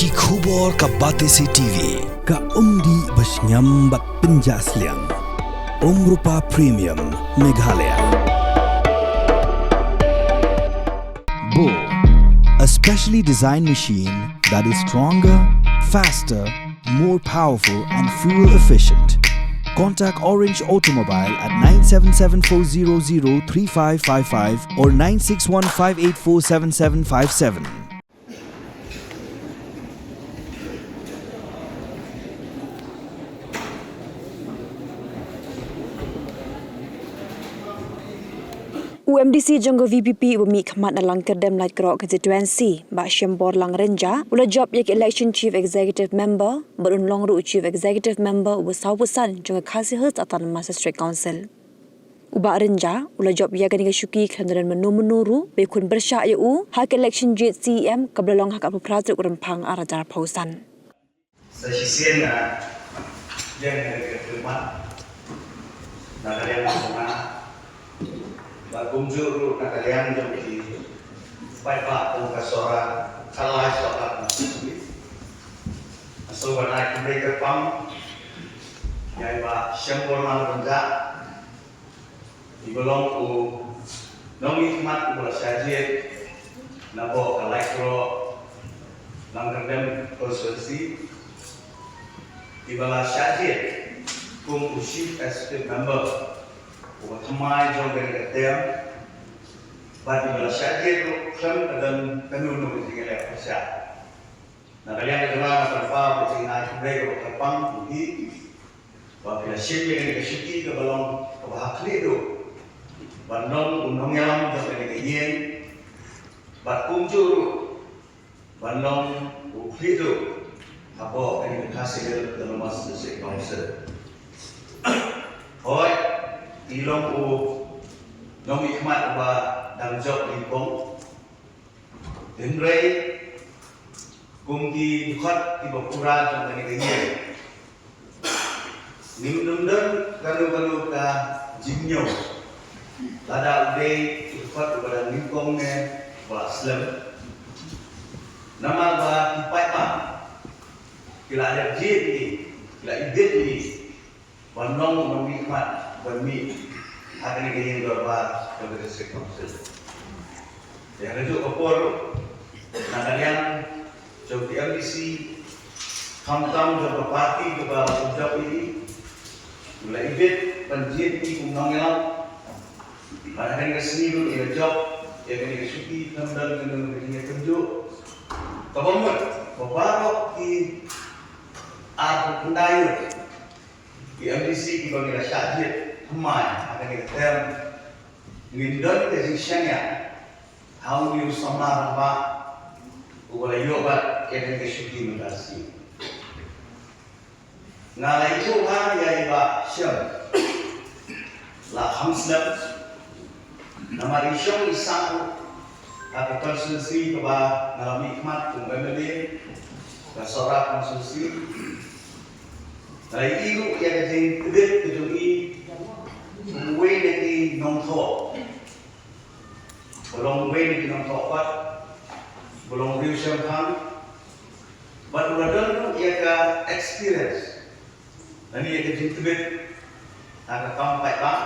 Ki khubor ka Batesi TV. Ka umdi basnyam bak penjaslian. Rupa Premium Meghalaya. Bo, a specially designed machine that is stronger, faster, more powerful and fuel efficient. Contact Orange Automobile at 977-400-3555 or 961-584-7757. UMDC janggo VPP bumi khmat na lang kedem light krok constituency ba Shembor lang renja ula job yak election chief executive member berun long ru chief executive member wasawusan janggo khasi hut autonomous district council uba renja ula job yak ni syuki khandaran menuru be kun bersya yu hak election jet CM kablong hak aprat rempang arajar pausan sesisian yang kedepan nah kalian semua Bagumjur na kalian jom di Bapak tong kasora kalah soal so banai mereka pam ya ba Shembor lang renja ibelong ku nomi mat bola saje na bo kalakro lang rendem konsulsi ibala saje kum chief executive member Wahai jom dari ketem, bagi malaysia itu kan dan kanun untuk tinggal Malaysia. Nah kalian kenal apa bertinggal mereka berkepang budi, bagi Malaysia yang kesyuki ke balong kebahak itu, bandong undang yang jom dari keyen, bat kunjur, bandong bukti itu, apa yang dikasih dalam masa bangsa. Hoi. Ilong ku nomi khmat ba dang job lipong denrei kum ki khot ki bokura jong kani kanye nim nundang kanu ka jinyo lada ude ki khot ba lipong ne ba slam nama ba kipai pa kila ada jit ni kila idit ni banong nomi khmat Bami akan ingin berbuat kepada sekolah. Yang itu opor, nak kalian jauh di MDC, kam-kam jauh parti juga sejauh ini, mulai ibit penjit di undang-undang, pada hari kesini dulu ia job, ia kini kesuki, dan kini tunjuk, kabamut, babarok di arah pendayut, di MDC di bawah syajit. Humai akan dikatakan ngindon kesisiannya hau yu sama apa ubah yobat yang kesuki mutasi ngalai itu kan ya iba syam lah hamslam nama risyong isang atau konsulsi keba ngalami hikmat kumbemeli kasorak konsulsi ngalai itu yang kejeng kedit kejungi Wei ni nong thọ, belum wei ni nong thọ pat, belum riu sempang, but udah ia ka experience, ini ia kejutibet, agak kampai pak,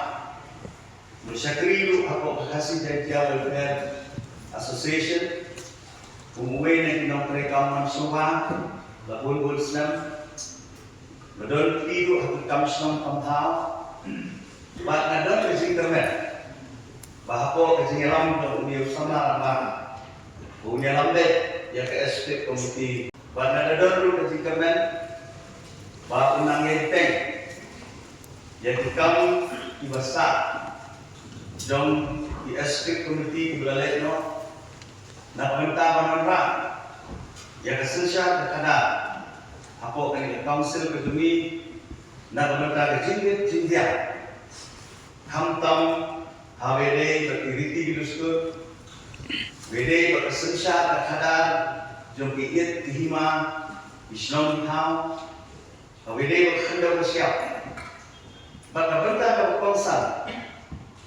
bersyakri lu apa kasih Jaya Welfare Association, umuwi ni nong perekaman suha, labun Islam, betul itu aku kamsnom kamthau. Baik ada di internet, bahawa kesenyalan untuk unia sama ramah, unia lambat yang ke SP komiti. Baik ada dulu di internet, bahawa unang yenteng yang dikam dibesar, jom di SP komiti belalai no, nak minta mana yang kesensia terkadang, apa yang council kedui, nak minta kejinit jindia. Hamtam hawede bertiriti bilusku, wede berkesensa terkadar, jom kiit kihima, islam ham, hawede berkendau bersiap. Bagaimana berkonsal,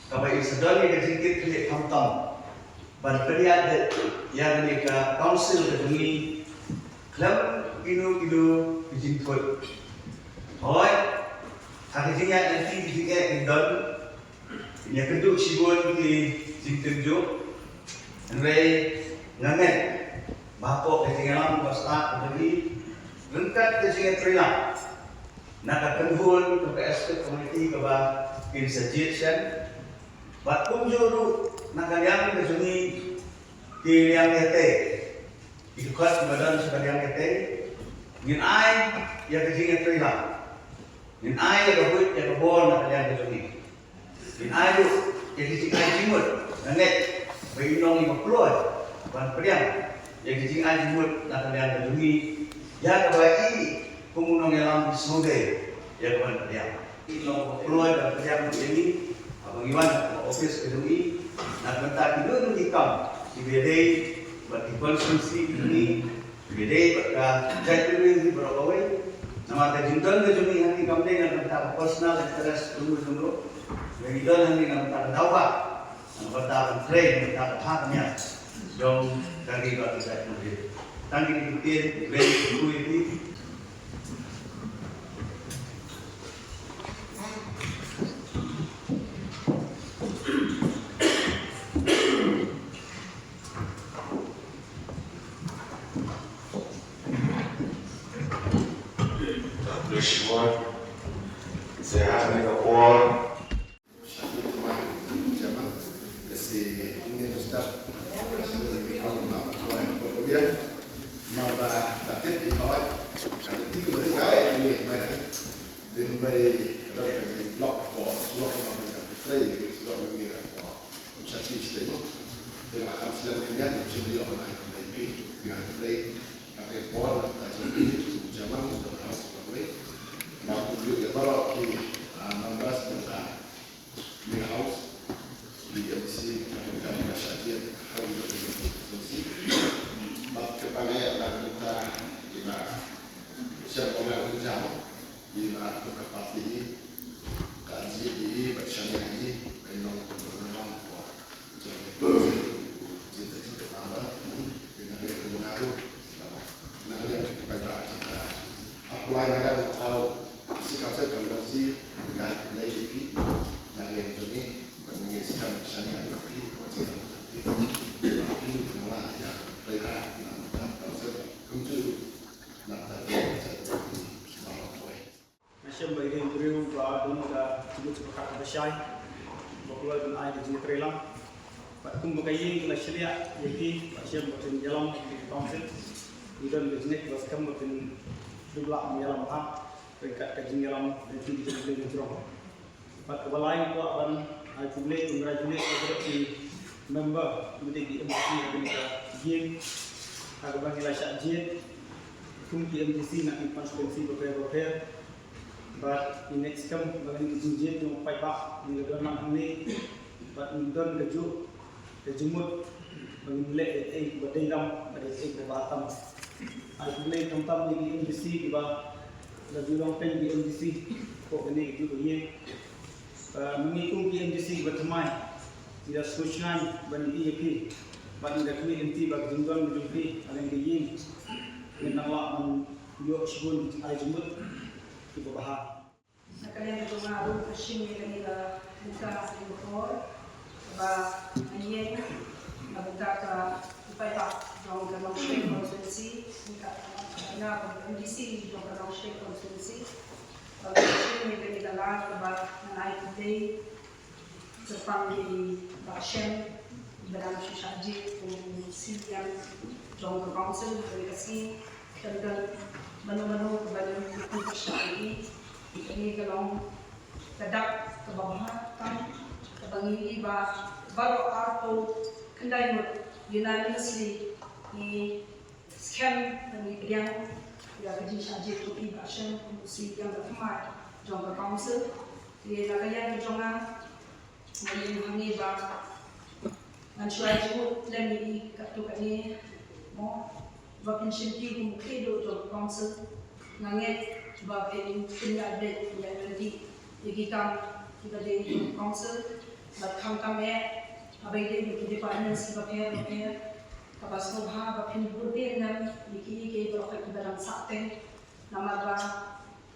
kabai sedang yang kejingkit kiit hamtam, ban periade yang mereka council kedui Lam kilo dijemput. Hoi, hari ini nanti juga indon. Ini kedua sibuk di jemput. Andai nganget, bapak ketinggalan basta jadi lengkap ketinggalan terhilang. Nak kenhul ke aspek komuniti ke bah insajitkan. Bat kumjuru nak kalian ke sini kiliang kete. Ikat badan sekalian kete. Ngin ai ya ketinggalan terhilang. Ngin ai ya kebut ya kebon nak kalian ke sini. Ngin ai tu ya ketinggalan jimut. Nganget bagi nong lima keluar. Ban periang ya ketinggalan jimut nak kalian ke sini. Ya kebaik pengunang yang semudah ya kawan dia. Keluar dan kerja ini, abang Iwan office kedui, nak bentar tidur di kam, di bedai, bagi konsumsi ini, bedai berkah jadi ini berapa way. Nama terjuntan kejuni hari kami dengan bentar personal interest dulu. Yang itu nanti dengan bentar tawa, bentar train, bentar haknya, dong dari bagi saya sendiri. Tangki diikutin, grade itu ini. Semua sehat dengan kuat. Kum bakayin la syariah yaki asyam batin jalan di council dan bisnes was kam batin dubla jalan ha dekat kajing jalan dan di sini jero pat walai ko aban I congratulate every member committee di MDC Amerika game ada bagi la syajid kum di MDC nak konstitusi beberapa but in next come bagi jinjit yang pai pak di dalam ini but don keju kejumut menilai badai ram badai berbatam. Aku mulai tentang di MDC tiba lebih long pen di MDC kok ini itu begini. Mengikung di MDC bertemai tidak solusian bagi IAP bagi kami inti bagi jumlah menjumpai ada yang begini dengan Allah menjual sebun ada jumut tiba bahar. Kalian itu ngaruh kesini kanila buka di bawah. Ba ayen nabuka ka ipaipa dong ka long state constituency na MDC dong ka long state constituency kasi may kanila ka ba na today sa family bakshen berang syaji kung siyan dong ka council kasi talagang mano-mano ka ba yung syaji ini kalong kadak kababahatan Pangili ba baru arto kendai unanimously ni scan ni yang ya kaji saja tu iba shen si yang bertemai jangka council dia nak yang jonga mungkin kami ba ansuai jumut dan ni katu kami mo ba pension ki mungkin do jangka council nanget ba pindah update yang nanti kita di council but kami abai dia di department si bapak kapasno ha bapin burde nan diki ke berokak sakting nama ba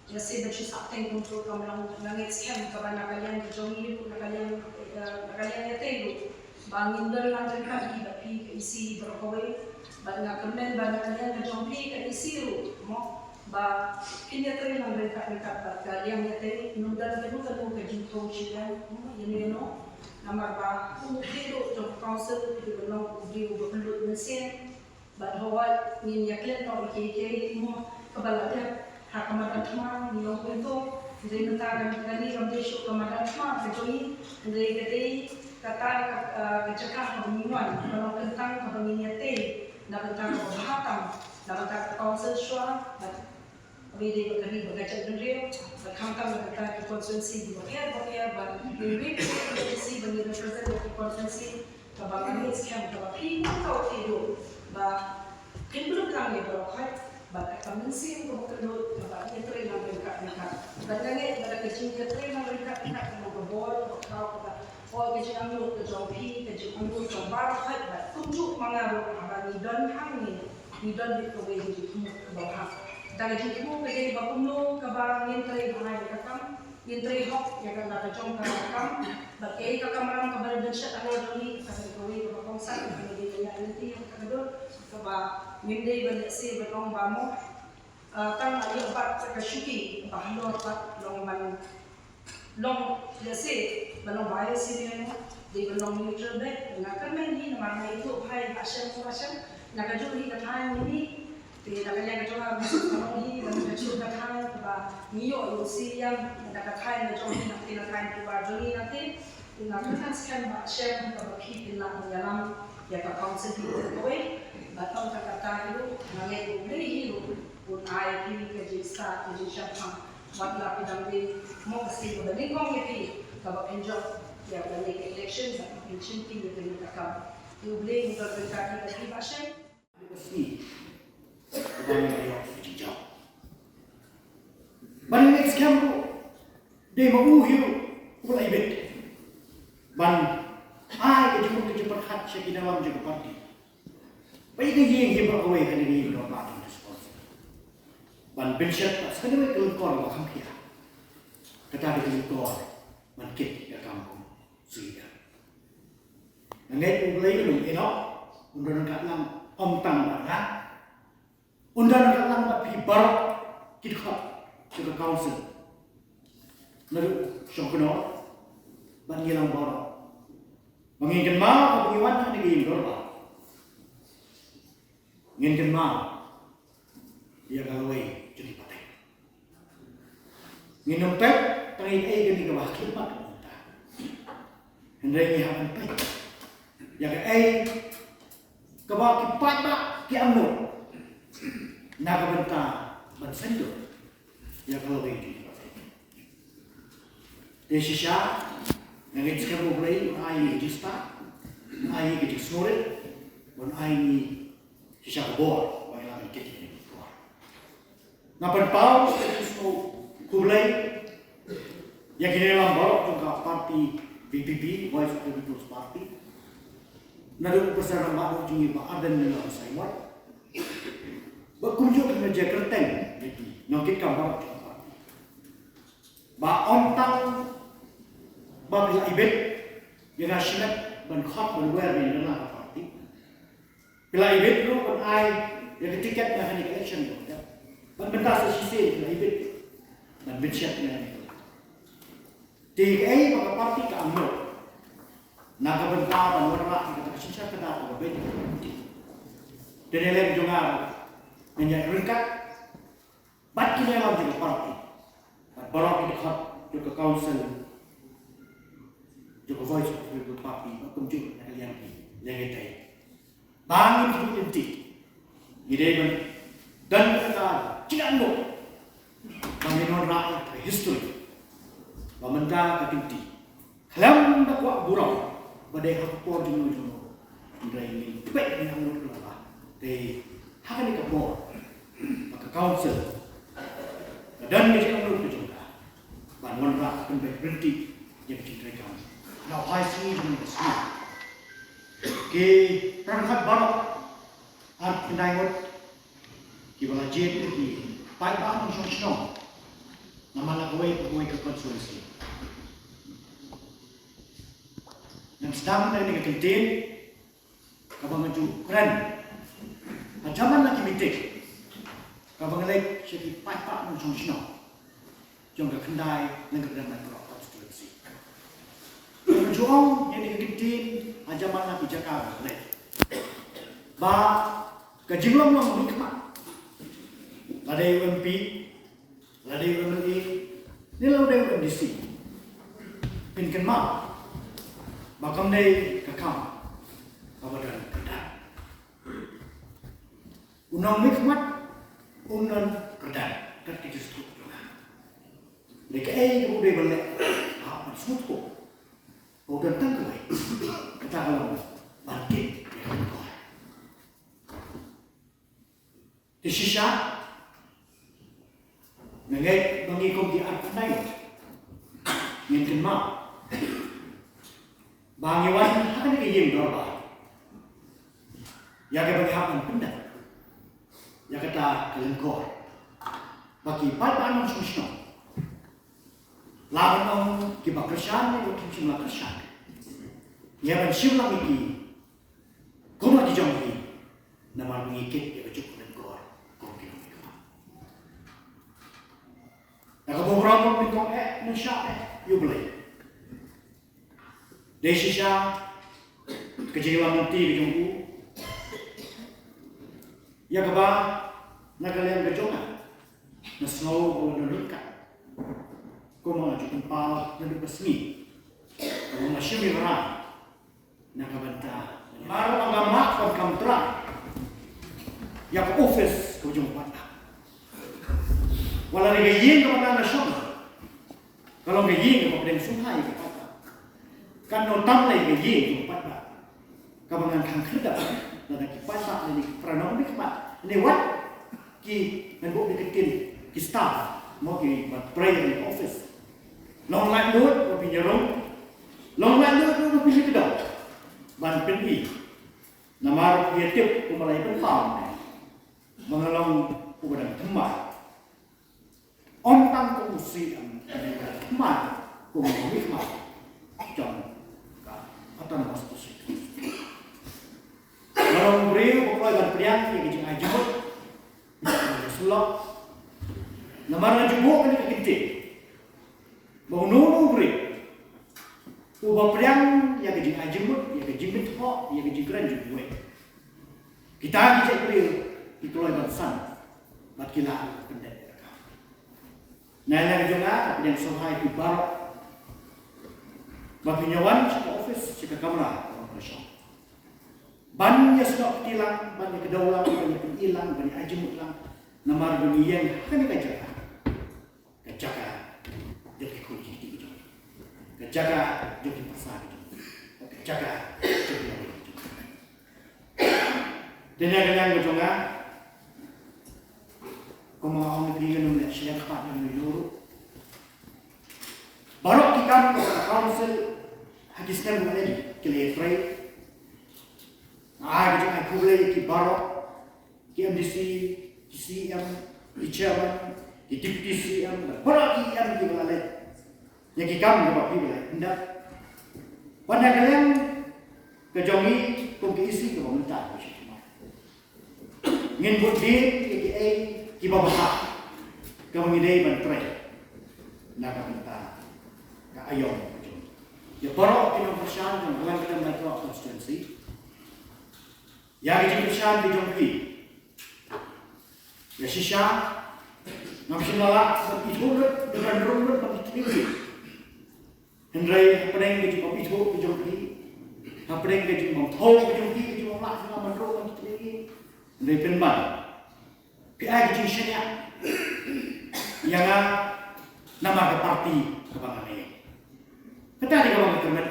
ya se bachi sakting untuk kamlang langit scam kaban nakalian kejongi nakalian ya telu bangin dal lang kan di isi berkawai banyak kemen banyak kalian kejongki ke isi mo ba kinyatri lang mereka kalian ya telu nundan kedua ke jinto chilan ini no nama ba kilo jong council di belong di belut mesin ba hawat ni yaklen no ke mo kabalada hakamadan tma ni lo itu dari mentara kami ramai syuk kamadan tma kejoyi dari gede kata kecekah pemilihan kalau tentang pemilihan nak tentang kebahatam nak tentang council syua beli berkali berkacau dendam berkangkang kata konstitusi dibuat beri konstitusi bagi representatif konstitusi kebangan ini sekian kebangan tahu itu bah belum kami berokhat bah kami untuk kebangan itu yang mereka banyak ada kecil itu yang mereka mau berbol kau kata kecil ambil kejauhi kecil ambil coba khat tunjuk mengaruh abang dan hangi dan dikawai di bawah dari jitu pergi bakuno kabang yentri bahaya kakam yentri hok yang kena kacong kakam bagai kakam orang kabar bersyak ada doni kami kawai bakongsan kami di dunia nanti yang kedua kaba minde berlesi berlong bamu kan ayo bat kesyuki bahno bat long man long lesi berlong bahaya sini di berlong neutral deh nak kami ni nama itu hai asyam nak juli kata ini thì là cái này cho là nó đi là mình chụp đặt hai và nhiều oxy đặt hai là cho mình thì là hai và cho nên là thế thì là chúng ta scan và share và khi thì là nhà làm và các con sẽ bị tối và trong các cái itu là nghe cũng đấy hiểu cũng ai thì cái gì start cái gì chậm thằng hoặc là cái đam mê mong cái gì mà đến con như thì các bạn enjoy và cái này cái election và cái chương trình được người ta cầm thì lên được người ta đi cái bác sĩ Banyak yang dijauh. Banyak scam tu, dia mahu hiu, mulai bet. Ban, kejupat hat saya kira dalam juga parti. Baik yang hiu berkawai kan ini dalam parti respons. Ban pensiun, sekarang mereka keluar bahkan kira. Kata dia keluar, ban kit ya kampung sudah. Nanti mulai belum enok, undangan kalang tang banget. Undangan kalang tapi barat kita ke council. Lalu syukur bangilang barat. Menginginkan mau pengiwan yang diinginkan barat. Menginginkan mau dia galawai jadi pakai. Menginginkan pek penginginkan ini kebah kipat. Hendaknya haman pek. Ya ke kebah kipat tak kiamno. Naga benta bersentuh ya kalau begitu. Desisya yang kita boleh ai jista, ai kita sore, dan ai sisa bor, baiklah kita ini keluar. Napan pau kita boleh yang kita dalam baru juga parti BPP, Voice of the People's Party. Nadu persatuan baru juga ada dalam Saiwan. Berkunjung ke meja kerten, nongkit kamar parti. Ba ontang ba bila ibet yang asyik berkhot berwer di dalam parti. Bila ibet lu kan ai yang tiket yang hari election tu, ban benda sesisi bila ibet dan bencet yang itu. Tiga maka parti keambil. Naga benda dan warna kita kasih kata apa beda. Dan elek jongar menjadi ringkat, bat kita dalam juga parti, baru kita khot juga council, juga voice of the party, kunjung kalian yang kita bangun hidup inti, ide dan kita tidak mau bangun rakyat history, pemerintah inti, kalam dakwah burau, badai hakpor jenuh ini baik yang menurut Allah, de hakan ikapor. Maka council dan meja menurut juga bangun rak dan berhenti yang diceritakan. Now I see in the street. Ke perangkat barat art pendapat Kibala jet ki pai ba ng song nama lagaway ke konsulsi. Yang sedang na ni kintin kabang ju kren. Ajaman lagi mitik. Kabang lek siya pai ba ng song jong ka kendai ng kadang konsulsi. Yang juang yang ni kintin ajaman lagi Jakarta lek. Ba kajilom ng hikmah. Ladai UMP, ladai UMLA, ni ladai UMDC. Pinkan ma, bakam dai kakam, kabadan kedah. Unang mikmat, unan kedah, kat kita sebut juga. Mereka kemudian balik, apa sebut ko? Organ tangkai, kata kalau bangkit yang kau. Di sisa Nangay mangikong di arkanay. Yan kinma. Bangiwan akan ikiyim dorba. Yaga banghapan pindah. Yaga ta kalengkor. Baki pataan ng susno. Laban ang kibakasyan o kimsimlakasyan. Yaban simlang iki. Kuma di jangki. Naman mengikit yaga cukup kalengkor. Nakabobramo min kong ng siya yublay. Desi siya kajilang ng TV yung u. Yaga ba nagalayang gajongan na snow o naluka. Kung mga jutong pa nalupasmi. Kung mga simirara nakabanta. Maro ang gamak pagkamtra. Yaga office ko yung pata. Wala nagaying kepada nasional. Kalau nagaying kepada yang sungai kepada. Kalau tamlay nagaying kepada. Kabangan kang kerja dan kipasa ini pranong nikmat. Ini what ki nagbo dikitin ki staff mo ki prayer in office. Long line load o pinyarong. Long line load o pinyarong. Ban peni. Namar yetip kumalay pang mengalong ubadang tempat. Ontang kumusi ang kemar kumusi kemar jom atau nama seperti itu. Kalau beri pokoknya dan priang yang dijengah jemput, sulap, nama jemput kan kita mau nunggu beri, ubah priang yang dijengah jemput, yang dijemput kok, yang dijengran jemput. Kita beri itu loh bangsan, mat kila pendek. Naya juga yang sohai di bar, bagi nyawan cika office cika kamera operation. Bannya sudah hilang, bannya kedaulang, bannya hilang, bannya ajemut lang. Namar baniyan kan kajaga, kajaga jadi kunci itu, kajaga jadi pasar itu, kajaga jadi apa itu. Dan yang juga kung mga kaibigan ng siya pa ng Euro. Barok kita sa council hadis na mo rin kila Efraim. Gitu ay kulay ki barok ki MDC, ki CM, ki chairman, ki deputy CM, barok ki MD wala. Yang ki kam na pila indak. Wana kalian kejongi kung kiisi ko mental ko siya. Ngin budi ki kibabaha kamangidai bantray nakakita kaayong ya parok pinagpasyan ng buwan ka ng Metro Constituency ya kajipasyan di Jompi ya sisya nagsinala sa itulot dengan rumot pag-itinili Hendray hapadeng kajipapito di Jompi hapadeng kajipamthaw di Jompi kajipamlak sa Metro Constituency Hendray pinban PI kejisiannya yang nama ke parti kebangan ini. Kita di bawah kemet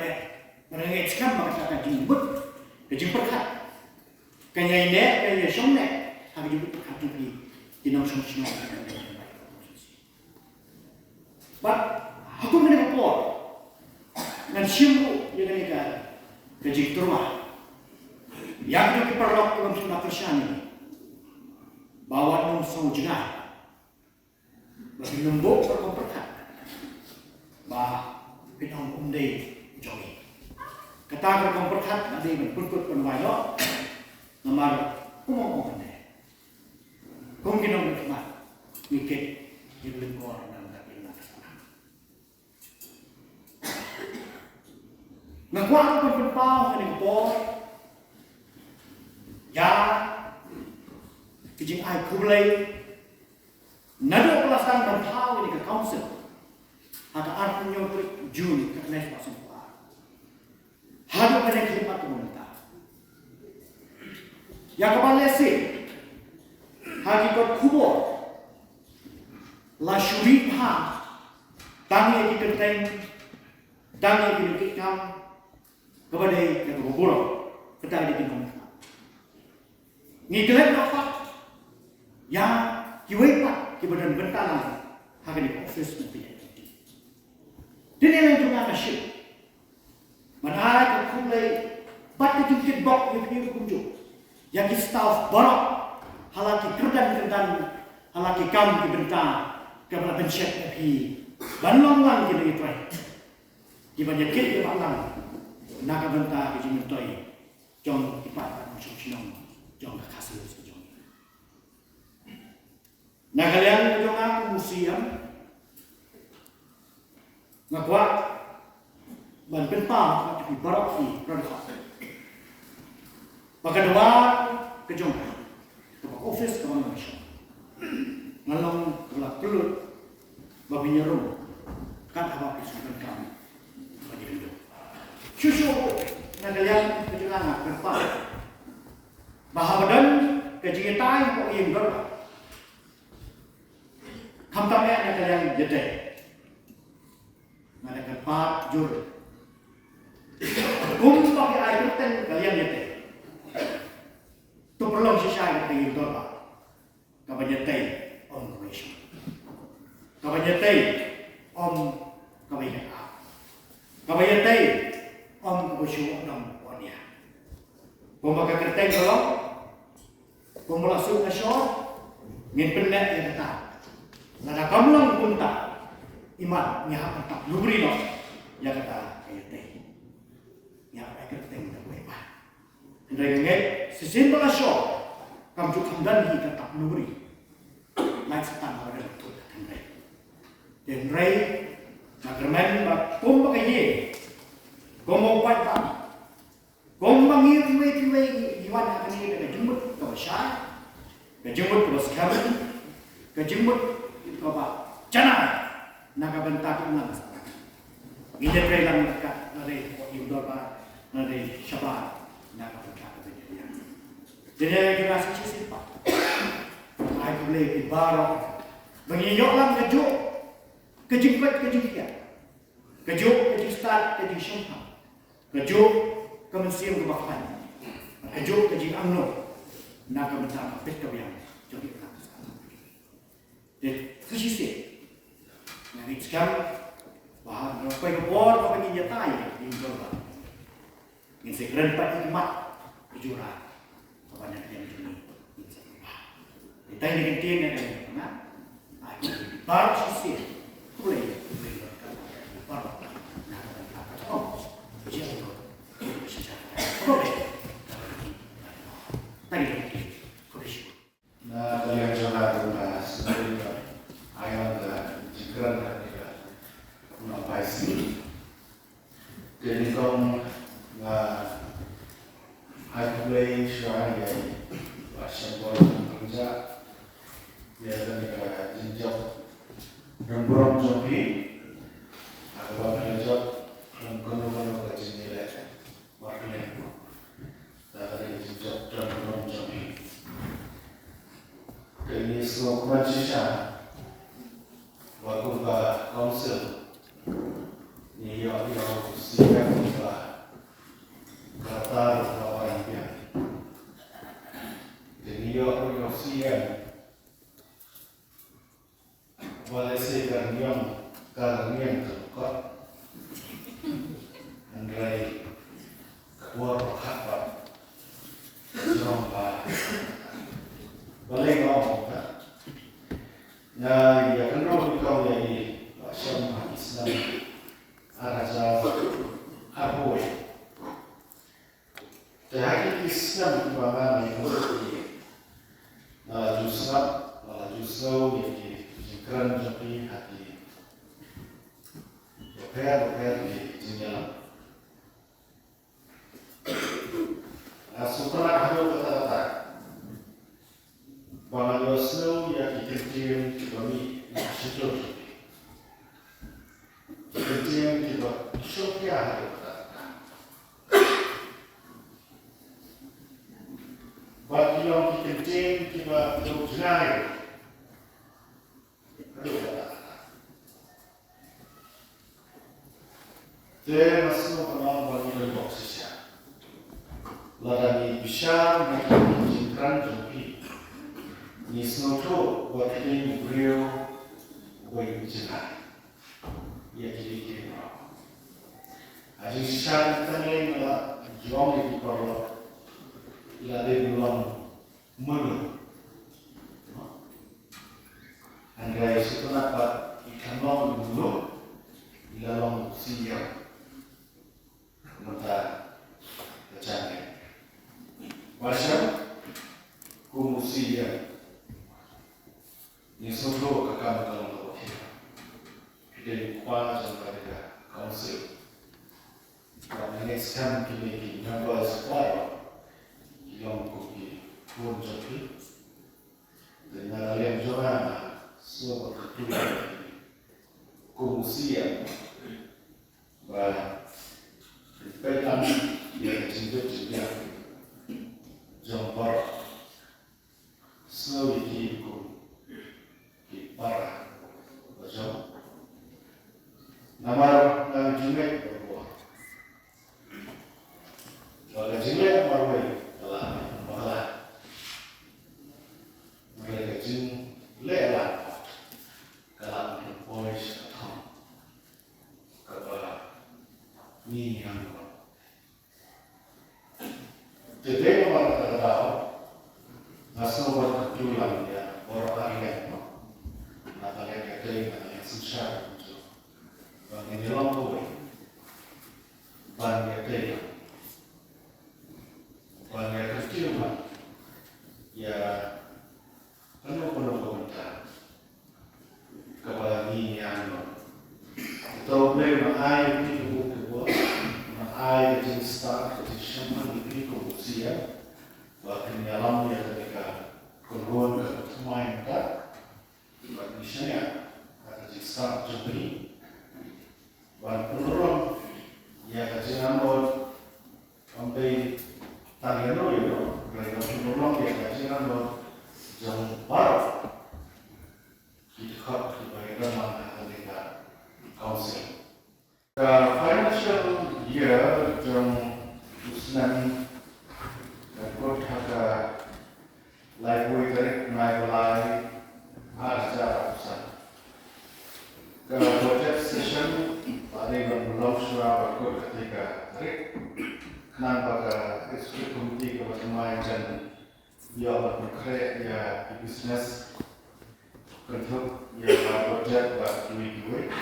merengek sekam maka jemput kejimperkat. Kanya ini kanya somne hari jemput berkat di nom somsno. But aku mengenai apa? Dan siapa yang mereka kejik terwah. Yang diperlok dalam sunnah Kristen ini. bawa nung sang jenah bagi numbuk berkomperkat bah pinong umday jogi kata berkomperkat nanti menputut penwayo nomor kumong kung ginong nikmat mikit ilingkor ng dating nakasama nagwa ang pagpapaw ng po ya kijing ay kulay nado pelasang berpaw ini ke council ada artinya Jun ke nes pasang kuah hadu pada khidmat pemerintah yang kepala sih hakikat kubur la syurip ha tangi di kenteng tangi di lekikam kepada yang bergurau kita di kenteng ni gelap apa yang kiwepat kibadan bentalan hakan di office nanti din yang juga nasyid manara ke kulay bat kejungkit bok yang kunjuk yang staff barok halaki kerdan halaki kam ke bentang kepada pencet api banlang lang kita itu di banyak kit ke balang nak bentang ke jimentoi jong ipat macam sinong jong kasil sejong nak kalian jong aku museum ngakuat ban bentang tapi barok fi produk maka dua kejong office ke mana macam ngalong gelap pelut babi nyerum kan apa pisukan kami bagi hidup susu nagalian kejelangan berpal bahawadan kejitai kok yang berapa kamtamnya nagalian jete nagalian pat jur pakai air ten kalian jete tu perlu sisa yang berapa kabanyatai om commission kabanyatai om kabanyatai kabanyatai om kabusyu om wanya pembaga kerteng kalau pembelasuk nasyur ngin penek yang kata nada kamlang punta iman nyahap tak lubri no yang kata kayatai nyahap kerteng tak boleh pak hendai ngek sesimpel nasyur kamu juga dan kita tak nuri, lain setan orang itu dan rey. Dan rey, nak kermen bak pom pakai ye, gomo kuat tak, gomo bangir tiwe iwan akan ini dengan jemput ke syar, ke jemput ke sekarang, ke jemput ke apa, jangan nak bentak ulang. Ini rey lang dekat rey iudol bar, rey syabar, nak bentak dia. Jadi kita sisi pak, aku boleh ibarat menginyoklah kejuk, kejingkat kejingkian, kejuk kejistat kejishampa, kejuk kemensiam kebakhan, kejuk kejing angno, nak kementar pet kebiang, jadi nak sekarang. Jadi sisi, yang sekarang bahan apa kebor apa kinyatai di Jawa, ini segera dapat hikmat kejuran. Banyak yang ini kita ini kentin yang ini kan baru sisi boleh baru nak oh jadi boleh tadi boleh nah kalian jangan lupa sebenarnya ayat jikran kita apa sih jadi kau aku boleh share ya pasal kerja ya dan kita jinjau dan berom joki aku bakal job dan kono kerja nilai makanya dari jinjau dan berom joki ini semua kemajuan waktu ke council ni yang siap ke Qatar lawan dia. Jadi yo sian. Boleh sekarang yang terbuka. Andai keluar apa? Jomba. Boleh kau Ya, ya kan orang kau yang Syam Islam Araja Aboy. Jadi Islam itu apa ni? Justru yang dikeren jadi hati. Dokter di jenjang. Setelah ada kata-kata, bahwa Justru yang dikerjakan kami sejauh ini. Kerjaan kita Sofia ada kata-kata. Bagi yang dikerjakan kita berjenai. Dia masih mengenal bagi boxesnya. Ladani besar macam jingkran jumpi. Ni snoto buat ini beliau buat berjenai. Ia jadi kira. Aji besar kita ni malah jual di bawah. Ia ada belum mulu. Andai setelah dapat ikan long dulu, ia long siap. Mentah kecangnya. Macam kumusia ni semua kakak kalau berokey. Kita kuat jangan pada council. Kalau next time kita nampak sekolah, yang kopi pun jadi. Dan yang juga semua ketua kumusia, bah Petan yang cinta juga jombar snowy kiku para bajau nama nama jimet berbuah kalau jimet marwai adalah malah mereka jin lelah kalau boys atau kalau ni yang jadi orang tertahu, asal orang kejualan dia orang lain, nak lihat kerja, nak lihat susah itu, bang ini lompo, bang kerja, bang kejualan, ya penuh komentar kepada ini yang tahu bagaimana air itu buat, air itu start dari Syam Usia, bahkan dalam yang ketika keluar ke main tak, bagi saya ada jasa jadi, bahkan penurun ya kajian buat sampai talian itu, mereka penurun ya kajian buat jam baru, kita dibayar mana ketika council. Financial year jam usulan Kod harga library tarik naik lagi harga pusat. Ke budget session pada yang belum suara berkod ketika tarik kenapa ke eksekutif komite ke pertemuan dan ia berkreat ya bisnes untuk ya budget buat duit.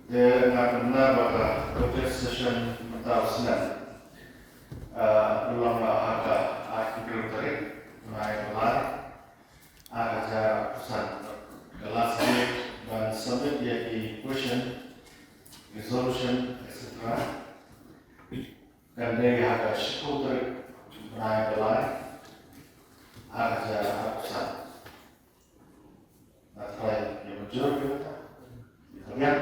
Dia nak benar bahwa budget session atau senang. Ulama harga artikel tarik naik belar harga pusat kelas dan submit yaitu question resolution etc. Dan dari harga syukur tarik naik belar harga pusat. Atau yang muncul kita lihat.